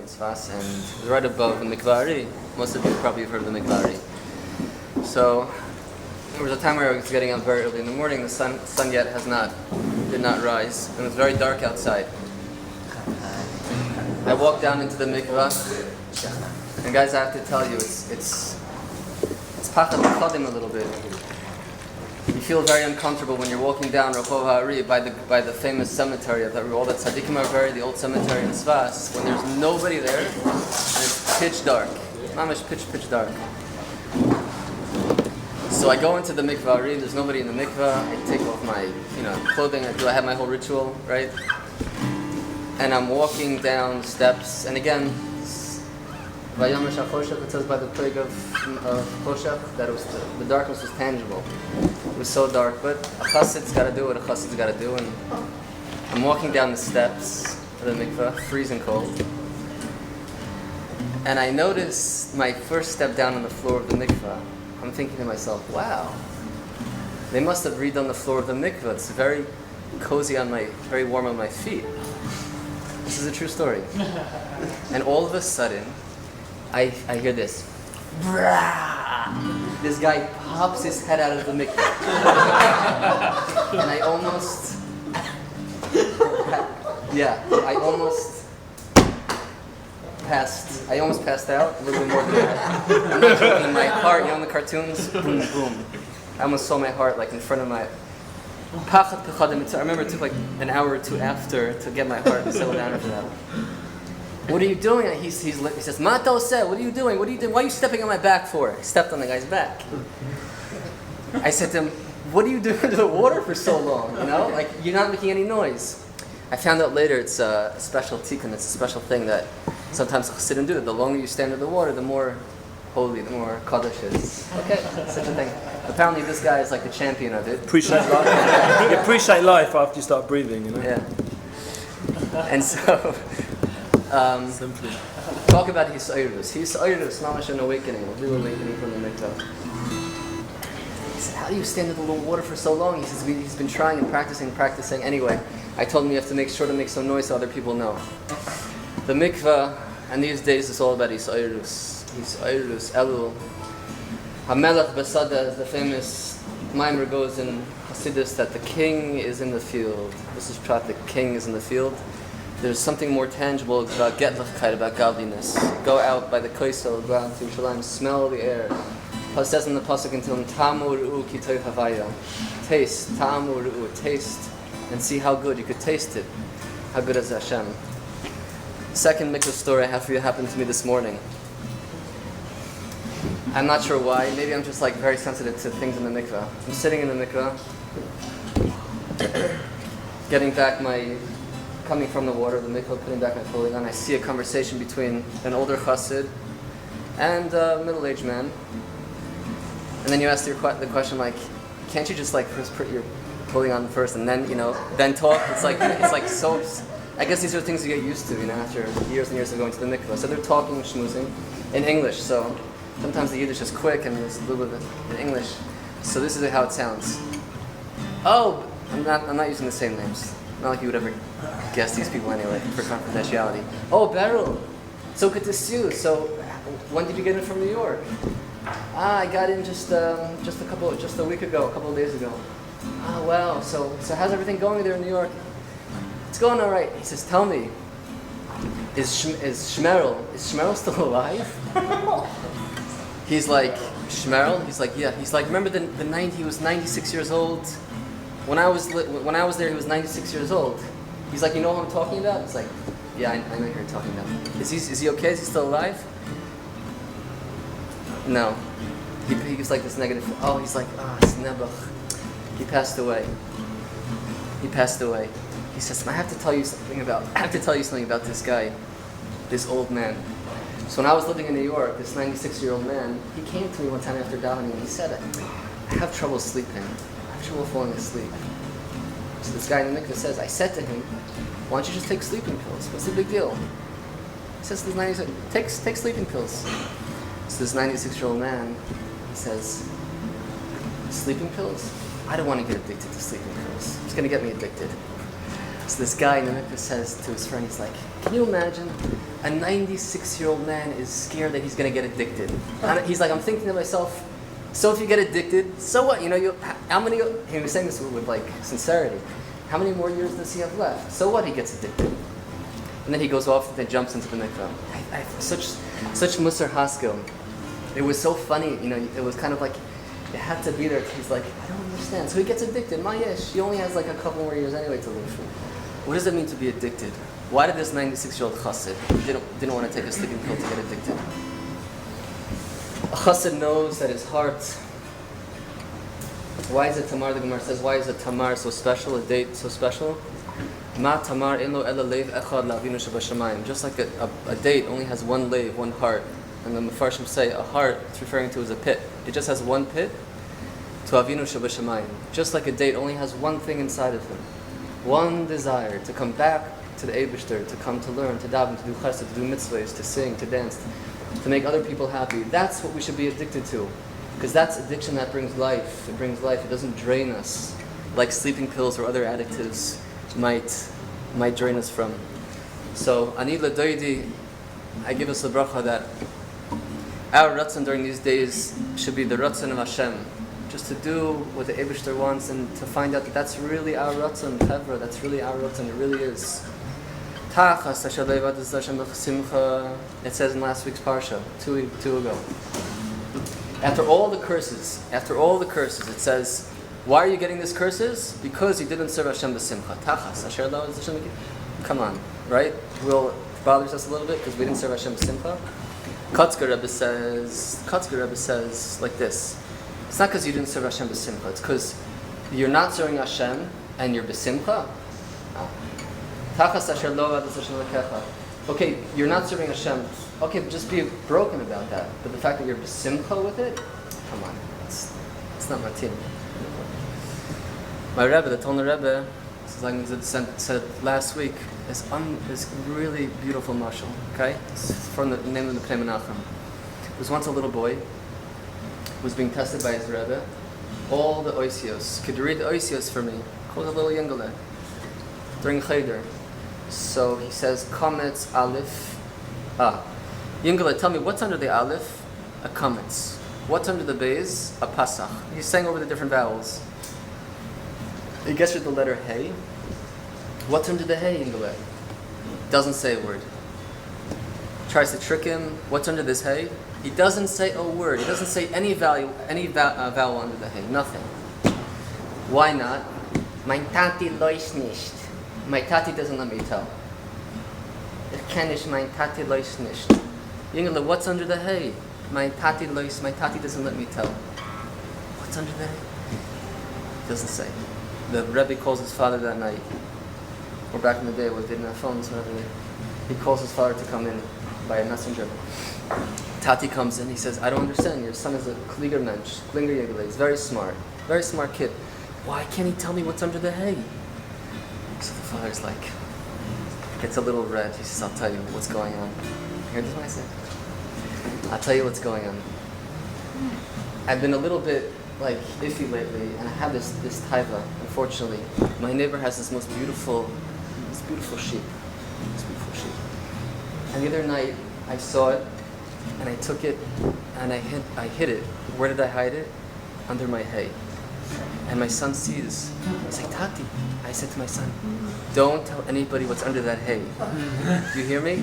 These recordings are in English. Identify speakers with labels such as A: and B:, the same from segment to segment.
A: Sfas, and it was right above the Mikvari. Most of you probably have heard of the Mikvari. So there was a time where I was getting up very early in the morning. The sun yet did not rise, and it was very dark outside. I walked down into the mikvah, and guys, I have to tell you, it's pachad l'chadim a little bit. You feel very uncomfortable when you're walking down Rehov Ha'ari by the famous cemetery that all the tzaddikim are buried, the old cemetery in Sfas, when there's nobody there, and it's pitch dark. Mamish pitch dark. So I go into the mikvah Ha'ari, there's nobody in the mikvah, I take off my clothing, I have my whole ritual, right? And I'm walking down steps, and again, Vayomesh HaChoshech, it says by the plague of Choshech, that the darkness was tangible. It was so dark, but a chassid's got to do what a chassid's got to do, and I'm walking down the steps of the mikveh, freezing cold, and I notice my first step down on the floor of the mikveh. I'm thinking to myself, wow, they must have redone the floor of the mikveh. It's very cozy very warm on my feet. This is a true story. And all of a sudden, I hear this. This guy pops his head out of the mikveh. And I almost passed out, a little bit more than that. I'm not joking, my heart, in the cartoons, boom, boom. I almost saw my heart in front of my... I remember it took an hour or two after to get my heart to settle down after that. What are you doing? He says, Mato said, what are you doing? What are you doing? Why are you stepping on my back for? I stepped on the guy's back. I said to him, what are you doing to the water for so long? You're not making any noise. I found out later it's a special tikkun, it's a special thing that sometimes Chassidim do. The longer you stand in the water, the more holy, the more kaddish is. Okay, such a thing. Apparently this guy is like the champion of it.
B: Appreciate life. You appreciate life after you start breathing,
A: Yeah. And so,
B: simply.
A: talk about Hisayrus. Hisayrus, mamash an awakening, a real awakening from the mikvah. He said, how do you stand in the little water for so long? He says, he's been trying and practicing. Anyway, I told him you have to make sure to make some noise so other people know. The mikvah, and these days it's all about Hisayrus. Hisayrus, Elul. Hamelach Basada, as the famous mimer goes in Hasidus, that the king is in the field. This is Prat, the king is in the field. There's something more tangible about Getlachkeit, about godliness. Go out by the Koisel, go out to Yerushalayim, smell the air. It says in the Pasuk until Tamu Ru'u Ki Toiv Havaya. Taste, Tamu Ru'u, taste, and see how good. You could taste it. How good is Hashem. Second mikvah story I have for you happened to me this morning. I'm not sure why. Maybe I'm just very sensitive to things in the mikveh. I'm sitting in the mikveh, coming from the water, the mikveh, putting back my clothing on. I see a conversation between an older chassid and a middle-aged man. And then you ask the question can't you just first put your clothing on first and then then talk? It's like so. I guess these are things you get used to, after years and years of going to the mikveh. So they're talking, schmoozing in English. So sometimes the Yiddish is quick and there's a little bit in English. So this is how it sounds. Oh, I'm not using the same names. Not like you would ever guess these people anyway, for confidentiality. Oh, Beryl, so good to see you. So when did you get in from New York? I got in just a week ago, a couple of days ago. Ah, wow. So how's everything going there in New York? It's going all right. He says, tell me, is Shmerel still alive? He's like, Shmerel? He's like, yeah. He's like, remember he was 96 years old? When I was there, he was 96 years old. He's like, you know who I'm talking about? He's like, yeah, I know who you're talking about. Is he okay? Is he still alive? No. He was like this negative. Oh, he's like, it's Nebuch. He passed away. He says, I have to tell you something about this guy, this old man. So when I was living in New York, this 96-year-old man, he came to me one time after davening and he said, I have trouble sleeping. I have trouble falling asleep. So this guy in the mikveh says, I said to him, why don't you just take sleeping pills? What's the big deal? He says, take sleeping pills. So this 96-year-old man, he says, sleeping pills? I don't want to get addicted to sleeping pills. It's going to get me addicted. So this guy in the mikveh says to his friend, he's like, Can you imagine? A 96-year-old man is scared that he's going to get addicted. And he's like, I'm thinking to myself, so if you get addicted, so what? You know, how many? He was saying this with like sincerity. How many more years does he have left? So what? He gets addicted, and then he goes off and then jumps into the mikvah. Such Musar Haskell. It was so funny. You know, it was kind of like it had to be there. He's like, I don't understand. So he gets addicted. Mayesh, he only has like a couple more years anyway to live. What does it mean to be addicted? Why did this 96-year-old chassid didn't want to take a sleeping pill to get addicted? A chassid knows that his heart. Why is it tamar? The Gemara says, why is it tamar so special? A date so special? Ma tamar elo ela leiv echad la'avinu shabashamayim. Just like a date only has one leiv, one heart, and the Mefarshim say a heart it's referring to as a pit. It just has one pit. To avinu shabashamayim. Just like a date only has one thing inside of him, one desire to come back to the Eibishter, to come to learn, to daven, to do chesed, to do mitzvahs, to sing, to dance, to make other people happy. That's what we should be addicted to. Because that's addiction that brings life. It brings life. It doesn't drain us like sleeping pills or other additives might drain us from. So, Ani L'Doidi, I give us the bracha that our ratzon during these days should be the ratzon of Hashem. Just to do what the Eibishter wants and to find out that that's really our ratzon, Tevra, that's really our ratzon, it really is. It says in last week's parsha, two ago. After all the curses, it says, why are you getting these curses? Because you didn't serve Hashem b'simcha. Come on, right? It bothers us a little bit because we didn't serve Hashem b'simcha. Kotzker Rebbe says like this. It's not because you didn't serve Hashem b'simcha. It's because you're not serving Hashem and you're b'simcha. Okay, you're not serving Hashem. Okay, but just be broken about that. But the fact that you're b'simcha with it, come on, it's not matin. My Rebbe, the Tolner Rebbe, said last week, is really beautiful mashal. Okay, it's from the name of the Pnei Menachem. There was once a little boy who was being tested by his Rebbe. All the oisios. Could you read the oisios for me? Called a little yingale during Cheder. So he says, Kametz Aleph. Yingale, tell me what's under the Aleph? A Kametz. What's under the Beis? A Pasach. He's saying over the different vowels. He gets to the letter Hey. What's under the Hey, Yingale? Doesn't say a word. Tries to trick him. What's under this Hey? He doesn't say a word. He doesn't say any vowel under the Hey. Nothing. Why not? Mein Tati lois nicht. My tati doesn't let me tell. Ich kenne ich mein tati lois nicht. Yingale, what's under the Hey? My tati doesn't let me tell. What's under the Hey? Doesn't say. The Rebbe calls his father that night. Or back in the day, we didn't have phones, whatever. He calls his father to come in by a messenger. Tati comes in, he says, I don't understand, your son is a Klinger Mensch, Klinger Yingale, he's very smart kid. Why can't he tell me what's under the Hay? So the father's like, gets a little red, he says, I'll tell you what's going on. Hear this what I say? I'll tell you what's going on. I've been a little bit iffy lately, and I have this taiva, unfortunately. My neighbor has this beautiful sheep. And the other night, I saw it, and I took it, and I hid it. Where did I hide it? Under my hay. And my son sees. He's like, Tati. I said to my son, don't tell anybody what's under that hay. Do you hear me?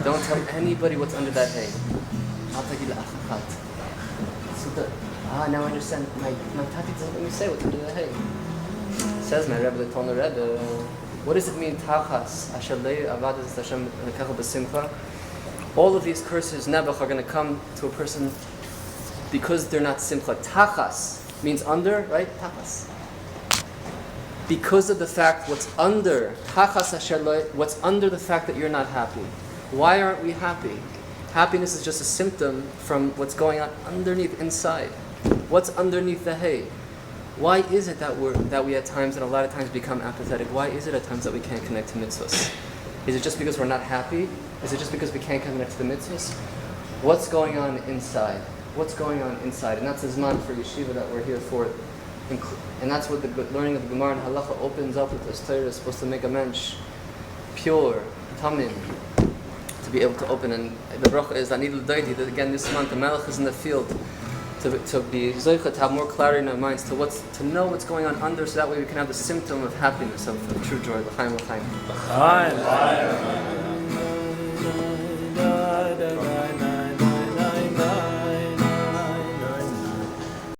A: Don't tell anybody what's under that hay. Now I understand. My Tati doesn't let me say what's under the hay. Says my Rebbe, the Tolner Rebbe, what does it mean, Tachas, Asher Lei Avadas Hashem Lekecha B'Simcha? All of these curses, Nebuch, are going to come to a person because they're not Simcha. Tachas means under, right? Tachas. Because of the fact what's under, Tachas Asher Lei, what's under the fact that you're not happy. Why aren't we happy? Happiness is just a symptom from what's going on underneath, inside. What's underneath the hay? Why is it that we at times and a lot of times become apathetic? Why is it at times that we can't connect to mitzvahs? Is it just because we're not happy? Is it just because we can't connect to the mitzvahs? What's going on inside? What's going on inside? And that's the zman for yeshiva that we're here for. And that's what the learning of the Gemara and Halacha opens up with us. Torah is supposed to make a mensch pure, tamim, to be able to open. And the bracha is anidul daidi, that again this month the melech is in the field, to be zoicha, to have more clarity in our minds, to know what's going on under, so that way we can have the symptom of happiness, of true joy. L'chaim, l'chaim.
B: L'chaim.